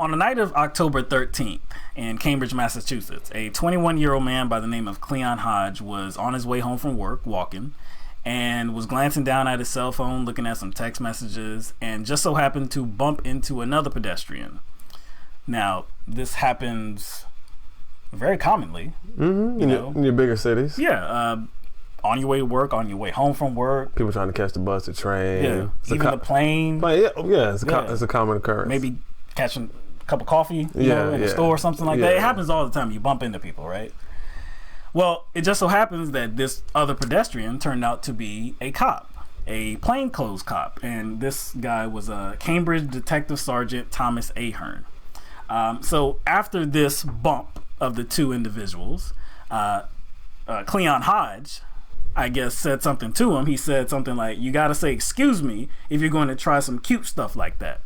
On the night of October 13th in Cambridge, Massachusetts, a 21-year-old man by the name of Cleon Hodge was on his way home from work, walking, and was glancing down at his cell phone, looking at some text messages, and just so happened to bump into another pedestrian. Now, this happens very commonly. Mm-hmm. In your bigger cities. Yeah. On your way to work, on your way home from work. People trying to catch the bus, the train. Yeah. Even the plane. It's a common occurrence. Maybe catching a cup of coffee in the store or something like that. It happens all the time. You bump into people, right? Well, it just so happens that this other pedestrian turned out to be a cop, a plainclothes cop. And this guy was a Cambridge Detective Sergeant Thomas Ahern. So after this bump of the two individuals, Cleon Hodge, I guess, said something to him. He said something like, "You got to say excuse me if you're going to try some cute stuff like that."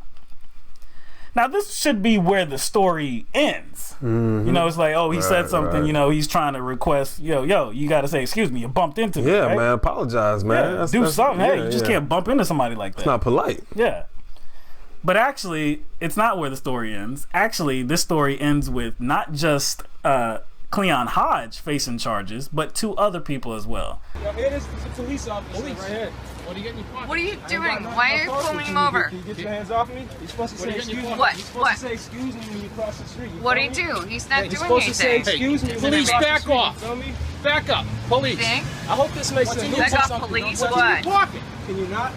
Now, this should be where the story ends. Mm-hmm. It's like, he said something, he's trying to request, you got to say excuse me, you bumped into me. Yeah, right? man, apologize, man. Yeah, do something. Hey, you just can't bump into somebody like that. It's not polite. Yeah. But actually, it's not where the story ends. Actually, this story ends with not just Cleon Hodge facing charges, but two other people as well. It is the police officer right here. What are you getting your pocket? What are you doing? Why are you pulling him over? Can you get your hands off me? You're supposed to say excuse me. What? You're supposed to say excuse me when you cross the street. What did he do? He's not doing You're supposed to say anything. excuse me. Police, back off. Back up. Police. Think? I hope this makes sense. Back up, police. What's What? in your pocket? Can you not?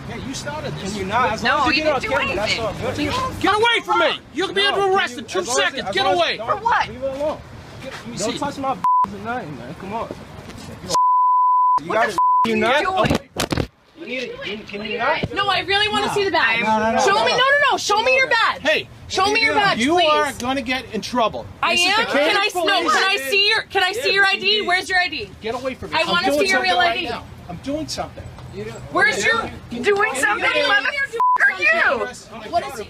Yeah, you started this. Can you not? As No, long as you get on didn't do camera, that's all anything. good. Get away from me! You'll be under arrest in 2 seconds. Get away. For what? Leave it alone. Let me Don't see. touch my or nothing, man. Come on. You What got the it. You not? doing? You need it. Can you not? No, I really want to see the badge. No. Show me, no. Show me your badge. Hey, Show me your badge, you please. are going to get in trouble. I This is am. the Can I? Cambridge No. police. Can I see your ID? Where's your ID? Get away from me. I I'm wanna doing see your something real right ID. now. I'm doing something. Where's your? Doing something? Motherfucker, you! What is he?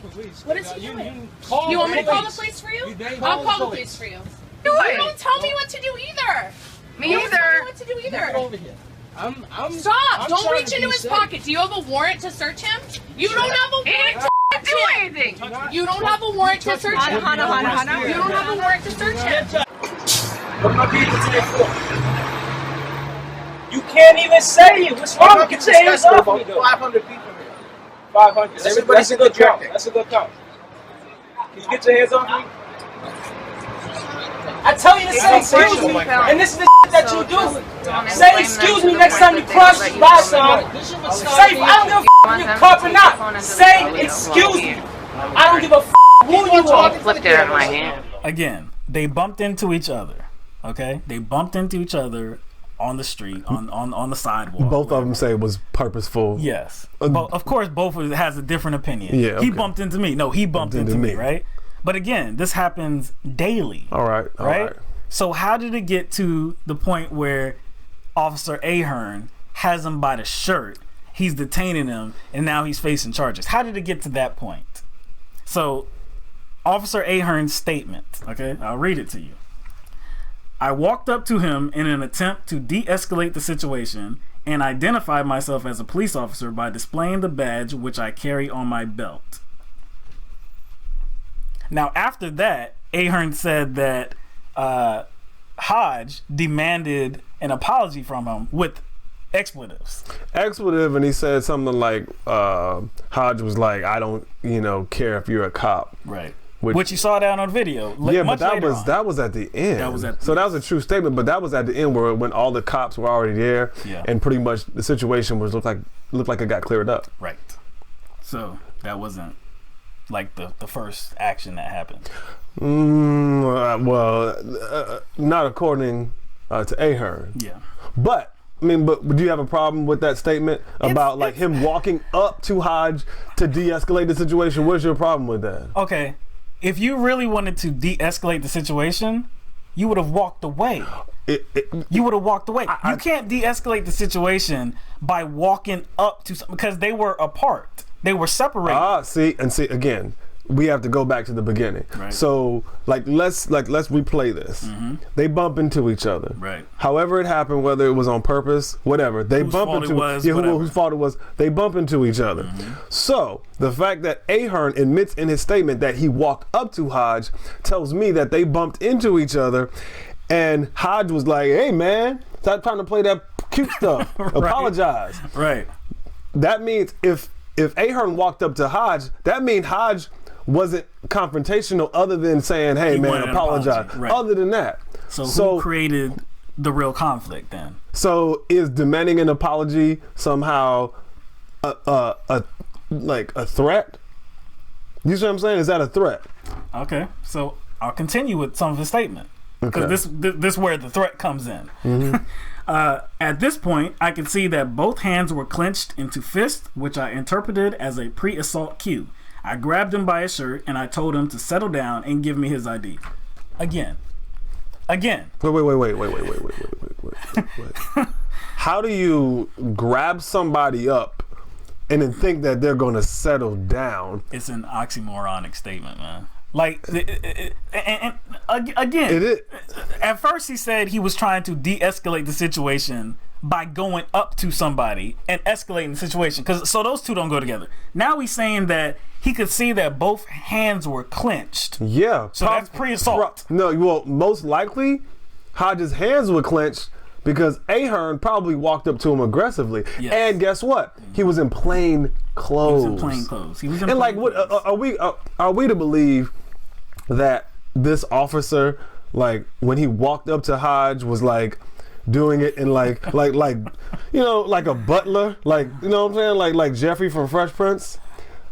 What is he doing? Call You want me to call the police. police for you? Call I'll call the the police for you. Do You it! don't tell me what to do either. Me You don't tell me either. what to do Get either. over here. Stop! Don't trying reach to into be his safe. pocket. Do you have a warrant to search him? You don't have a He warrant didn't to do search him. anything. You don't have a warrant to search him. Hana. You don't have a warrant to search him. What my people today for? You can't even say it. What's wrong? Get your hands off me, though. 500 people here. 500. That's a good count. That's a good count. Can you get your hands off me? I tell you to say excuse me, and this is the that you do. Say excuse me next time you cross by someone. Say, I don't give a if you're cop or not. Say excuse me. I don't give a who you are. Flipped it out of my hand. Again, they bumped into each other. Okay? They bumped into each other on the street, on the sidewalk. Both of them say it was purposeful. Yes. But of course, both has a different opinion. Yeah, He okay. bumped into me. No, he bumped into me, right? But again, this happens daily. All right. So how did it get to the point where Officer Ahern has him by the shirt, he's detaining him, and now he's facing charges? How did it get to that point? So, Officer Ahern's statement, okay, I'll read it to you. "I walked up to him in an attempt to de-escalate the situation and identified myself as a police officer by displaying the badge which I carry on my belt." Now, after that, Ahern said that Hodge demanded an apology from him with expletives. And he said something like, Hodge was like, "I don't, care if you're a cop." Right. Which you saw down on video. Yeah, but much later on. that was at the end. That was at the so that was a true statement, but that was at the end when all the cops were already there, and pretty much the situation looked like it got cleared up. Right. So that wasn't like the first action that happened. Not according to Ahern. Yeah. But do you have a problem with that statement about him walking up to Hodge to de-escalate the situation? What's your problem with that? Okay, if you really wanted to de-escalate the situation, you would have walked away. You would have walked away. You can't de-escalate the situation by walking up to because they were apart. They were separated. See again. we have to go back to the beginning. Right. So let's replay this. They bump into each other. Right. However it happened, whether it was on purpose, whatever, they bump into whose fault it was. They bump into each other. So the fact that Ahern admits in his statement that he walked up to Hodge tells me that they bumped into each other, and Hodge was like, "Hey man, stop trying to play that cute stuff. Apologize." Right. That means if Ahern walked up to Hodge, that means Hodge wasn't confrontational other than saying, "Hey man, apologize." Right. Other than that. So who created the real conflict then? So is demanding an apology somehow a threat? You see what I'm saying? Is that a threat? Okay. So I'll continue with some of his statement. Because this is where the threat comes in. At this point, I could see that both hands were clenched into fists, which I interpreted as a pre-assault cue. I grabbed him by his shirt and I told him to settle down and give me his ID. Again. Wait. How do you grab somebody up and then think that they're going to settle down? It's an oxymoronic statement, man. Like, and again, it is. At first he said he was trying to de-escalate the situation by going up to somebody and escalating the situation. So those two don't go together. Now he's saying that he could see that both hands were clenched. Yeah. So that's pre-assault. No, well, most likely Hodge's hands were clenched because Ahern probably walked up to him aggressively. Yes. And guess what? He was in plain clothes. He was in plain clothes. And like, what are we to believe that this officer, like, when he walked up to Hodge, was like doing it in like you know, like a butler, like, you know what I'm saying, like Jeffrey from Fresh Prince,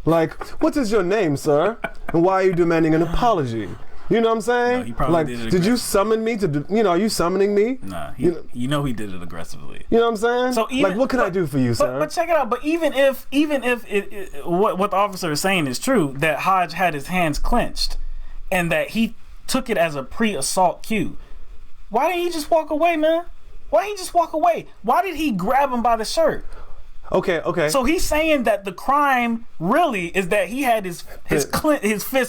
like, what is your name, sir, and why are you demanding an apology? You know what I'm saying? No, he probably like, did you summon me to? You know, are you summoning me? Nah, he did it aggressively. You know what I'm saying? So even, like, what can I do for you, sir? But check it out. But even if what the officer is saying is true, that Hodge had his hands clenched, and that he took it as a pre-assault cue, why didn't he just walk away, man? Why didn't he just walk away? Why did he grab him by the shirt? Okay. So he's saying that the crime really is that he had his fist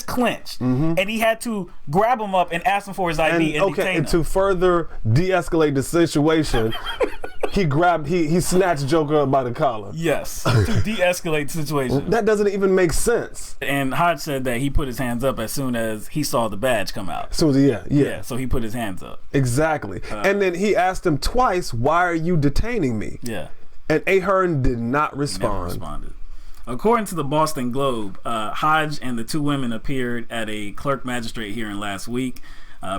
clenched, and he had to grab him up and ask him for his ID and detain him. And to further de-escalate the situation, he snatched Joker up by the collar. Yes, to de-escalate the situation. That doesn't even make sense. And Hodge said that he put his hands up as soon as he saw the badge come out. So yeah. So he put his hands up. Exactly. And then he asked him twice, "Why are you detaining me?" Yeah. And Ahern did not respond. Never responded. According to the Boston Globe, Hodge and the two women appeared at a clerk magistrate hearing last week.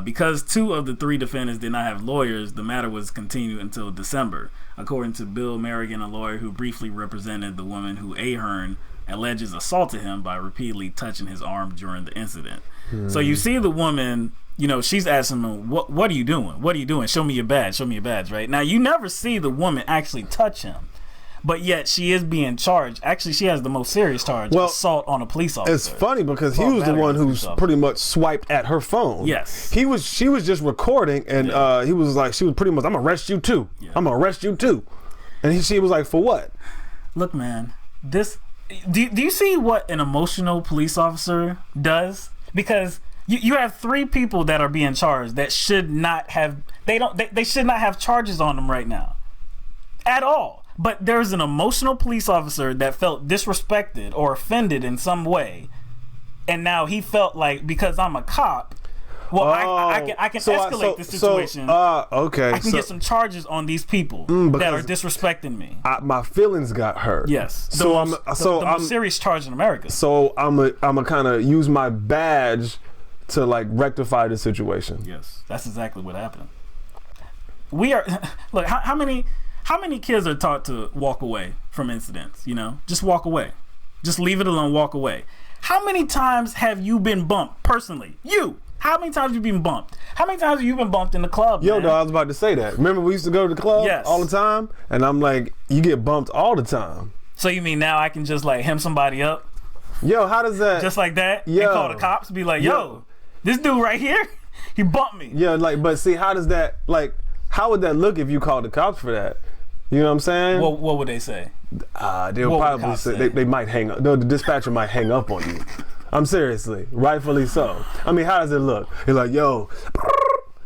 Because two of the three defendants did not have lawyers, the matter was continued until December. According to Bill Merrigan, a lawyer who briefly represented the woman who Ahern alleges assaulted him by repeatedly touching his arm during the incident. So you see the woman, you know, she's asking him, what are you doing? What are you doing? Show me your badge, right? Now, you never see the woman actually touch him, but yet she is being charged. Actually, she has the most serious charge, assault on a police officer. It's funny because he was the one who's pretty much swiped at her phone. Yes. She was just recording, and he was like, she was pretty much, "I'm gonna arrest you too. I'm gonna arrest you too." And she was like, "For what?" Look, man, do you see what an emotional police officer does? Because you have three people that are being charged that should not have they should not have charges on them right now at all. But there's an emotional police officer that felt disrespected or offended in some way, and now he felt like, because I'm a cop, I can escalate the situation. Okay. I can get some charges on these people that are disrespecting me. My feelings got hurt. Yes. The most serious charge in America. So I'm a kind of use my badge to like rectify the situation. Yes, that's exactly what happened. We are look. How many kids are taught to walk away from incidents? You know, just walk away, just leave it alone, walk away. How many times have you been bumped personally? How many times have you been bumped? How many times have you been bumped in the club? Yo, dog, I was about to say that. Remember we used to go to the club all the time, and I'm like, you get bumped all the time. So you mean now I can just like hem somebody up? Yo, how does that? Just like that? And call the cops? Be like, yo, this dude right here, he bumped me. Yeah, like, but see, how does that, like, how would that look if you called the cops for that? You know what I'm saying? What would they say? They'll probably say they might hang up. The dispatcher might hang up on you. I'm seriously, rightfully so. I mean, how does it look? He's like, yo,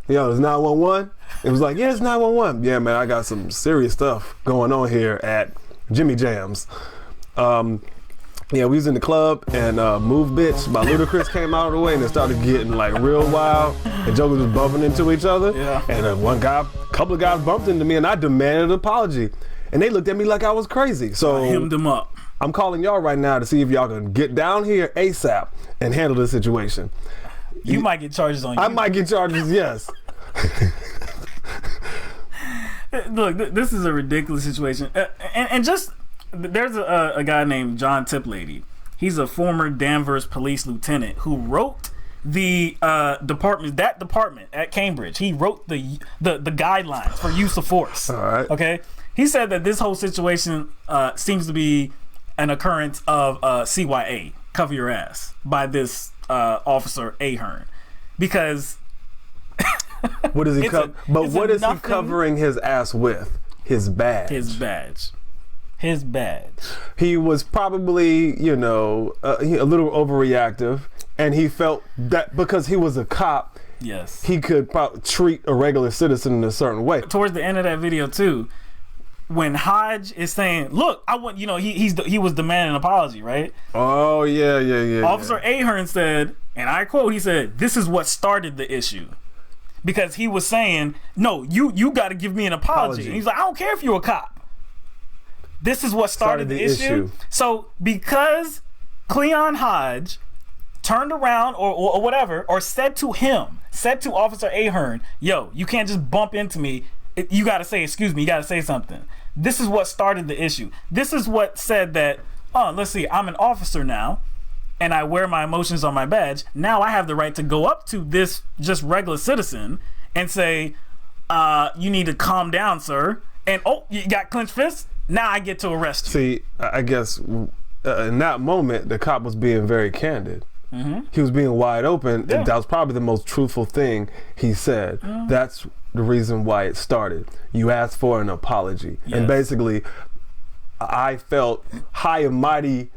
it's 911. It was like, yeah, it's 911. Yeah, man, I got some serious stuff going on here at Jimmy Jam's. Yeah, we was in the club and Move Bitch by Ludacris came out of the way and it started getting like real wild and jokers was bumping into each other. Yeah. And a couple of guys bumped into me and I demanded an apology. And they looked at me like I was crazy. So I hemmed them up. I'm calling y'all right now to see if y'all can get down here ASAP and handle this situation. You might get charges on you. I might get charges, yes. Look, this is a ridiculous situation. And just, there's a guy named John Tiplady. He's a former Danvers police lieutenant who wrote the department at Cambridge. He wrote the guidelines for use of force. All right. Okay. He said that this whole situation seems to be an occurrence of CYA, cover your ass, by this Officer Ahern, because what is he? What is he nothing, covering his ass with? His badge. His badge. He was probably, a little overreactive, and he felt that because he was a cop, yes, he could treat a regular citizen in a certain way. Towards the end of that video too, when Hodge is saying, "Look, I want," he was demanding an apology, right? Oh yeah. Officer Ahern said, and I quote, he said, "This is what started the issue," because he was saying, "No, you got to give me an apology." And he's like, "I don't care if you're a cop. This is what started the issue." So because Cleon Hodge turned around or whatever, or said to Officer Ahern, "Yo, you can't just bump into me. You got to say, excuse me, you got to say something." This is what started the issue. This is what said that, let's see, I'm an officer now and I wear my emotions on my badge. Now I have the right to go up to this just regular citizen and say, you need to calm down, sir. And you got clenched fists? Now I get to arrest you. See, I guess in that moment, the cop was being very candid. Mm-hmm. He was being wide open. Yeah. And that was probably the most truthful thing he said. Mm-hmm. That's the reason why it started. You asked for an apology. Yes. And basically, I felt high and mighty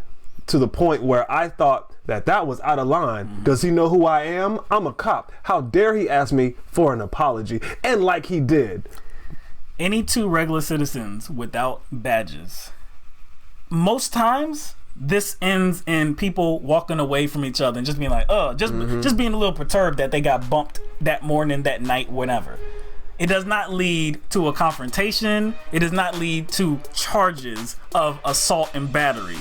to the point where I thought that was out of line. Mm-hmm. Does he know who I am? I'm a cop. How dare he ask me for an apology? And like he did. Any two regular citizens without badges, most times this ends in people walking away from each other and just being like, just being a little perturbed that they got bumped that morning, that night, whatever. It does not lead to a confrontation. It does not lead to charges of assault and battery.